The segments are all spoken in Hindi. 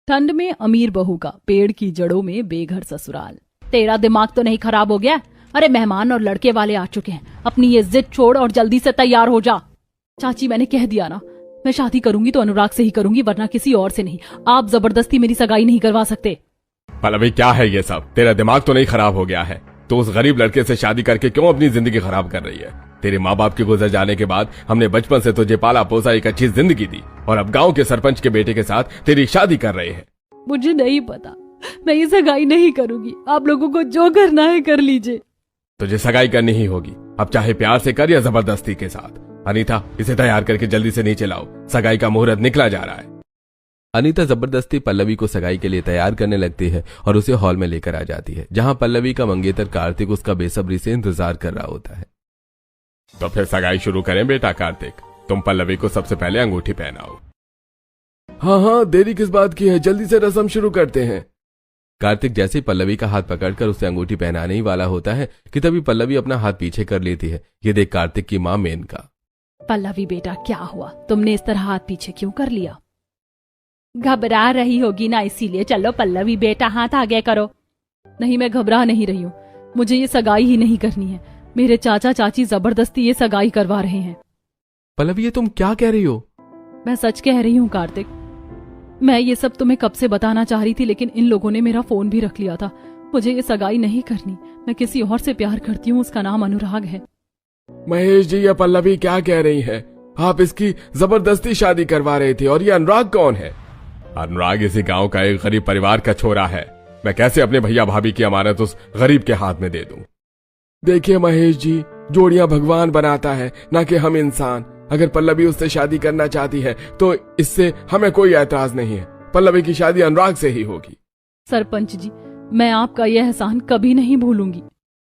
ठंड में अमीर बहू का पेड़ की जड़ों में बेघर ससुराल। तेरा दिमाग तो नहीं खराब हो गया? अरे मेहमान और लड़के वाले आ चुके हैं, अपनी ये जिद छोड़ और जल्दी से तैयार हो जा। चाची मैंने कह दिया ना, मैं शादी करूंगी तो अनुराग से ही करूंगी, वरना किसी और से नहीं। आप जबरदस्ती मेरी सगाई नहीं करवा सकते। पल्लवी क्या है ये सब? तेरा दिमाग तो नहीं खराब हो गया है? तो उस गरीब लड़के से शादी करके क्यों अपनी जिंदगी खराब कर रही है? तेरे माँ बाप के गुजर जाने के बाद हमने बचपन से तुझे पाला पोसा, एक अच्छी जिंदगी दी, और अब गांव के सरपंच के बेटे के साथ तेरी शादी कर रहे हैं। मुझे नहीं पता, मैं ये सगाई नहीं करूंगी। आप लोगों को जो करना है कर लीजिए। तुझे सगाई करनी ही होगी, अब चाहे प्यार से कर या जबरदस्ती के साथ। अनीता, इसे तैयार करके जल्दी से नीचे लाओ, सगाई का मुहूर्त निकला जा रहा है। अनीता जबरदस्ती पल्लवी को सगाई के लिए तैयार करने लगती है और उसे हॉल में लेकर आ जाती है, जहां पल्लवी का मंगेतर कार्तिक उसका बेसब्री से इंतजार कर रहा होता है। तो फिर सगाई शुरू करें बेटा कार्तिक, तुम पल्लवी को सबसे पहले अंगूठी पहनाओ। हाँ हाँ, देरी किस बात की है, जल्दी से रस्म शुरू करते हैं। कार्तिक जैसे ही पल्लवी का हाथ पकड़कर उसे अंगूठी पहनाने ही वाला होता है कि तभी पल्लवी अपना हाथ पीछे कर लेती है। ये देख कार्तिक की माँ मेनका। पल्लवी बेटा क्या हुआ, तुमने इस तरह हाथ पीछे क्यों कर लिया? घबरा रही होगी ना, इसीलिए। चलो पल्लवी बेटा हाथ आगे करो। नहीं, मैं घबरा नहीं रही हूँ, मुझे ये सगाई ही नहीं करनी है। मेरे चाचा चाची जबरदस्ती ये सगाई करवा रहे हैं। पल्लवी ये तुम क्या कह रही हो? मैं सच कह रही हूँ कार्तिक, मैं ये सब तुम्हें कब से बताना चाह रही थी, लेकिन इन लोगों ने मेरा फोन भी रख लिया था। मुझे ये सगाई नहीं करनी, मैं किसी और से प्यार करती हूँ, उसका नाम अनुराग है। महेश जी, ये पल्लवी क्या कह रही है? आप इसकी जबरदस्ती शादी करवा रहे थे, और ये अनुराग कौन है? अनुराग इसी गांव का एक गरीब परिवार का छोरा है। मैं कैसे अपने भैया भाभी की अमानत उस गरीब के हाथ में दे दूं? देखिए महेश जी, जोड़ियां भगवान बनाता है, ना कि हम इंसान। अगर पल्लवी उससे शादी करना चाहती है तो इससे हमें कोई ऐतराज नहीं है। पल्लवी की शादी अनुराग से ही होगी। सरपंच जी, मैं आपका यह एहसान कभी नहीं भूलूंगी।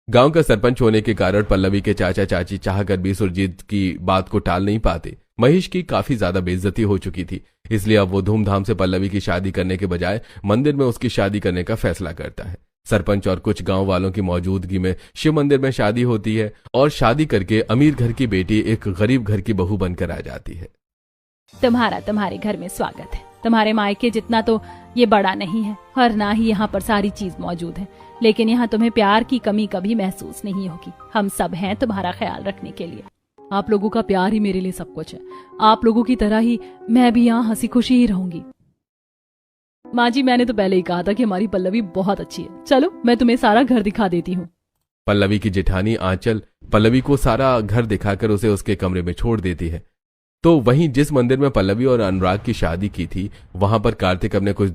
गांव का सरपंच होने के कारण पल्लवी के चाचा चाची चाहकर भी सुरजीत की बात को टाल नहीं पाते। महेश की काफी ज्यादा बेइज्जती हो चुकी थी, इसलिए अब वो धूमधाम से पल्लवी की शादी करने के बजाय मंदिर में उसकी शादी करने का फैसला करता है। सरपंच और कुछ गांव वालों की मौजूदगी में शिव मंदिर में शादी होती है, और शादी करके अमीर घर की बेटी एक गरीब घर की बहू बनकर आ जाती है। तुम्हारे घर में स्वागत है। तुम्हारे मायके जितना तो ये बड़ा नहीं है, और ना ही यहाँ पर सारी चीज मौजूद है, लेकिन यहाँ तुम्हें प्यार की कमी कभी महसूस नहीं होगी। हम सब हैं तुम्हारा ख्याल रखने के लिए। आप लोगों का प्यार ही मेरे लिए सब कुछ है। आप लोगों की तरह ही मैं भी यहाँ हंसी खुशी ही रहूंगी। माँ जी, मैंने तो पहले ही कहा था कि हमारी पल्लवी बहुत अच्छी है। चलो मैं तुम्हें सारा घर दिखा देती हूँ। पल्लवी की जेठानी आंचल पल्लवी को सारा घर दिखाकर उसे उसके कमरे में छोड़ देती है। तो वहीं जिस मंदिर में पल्लवी और अनुराग की शादी की थी, वहां पर कार्तिक अपने कुछ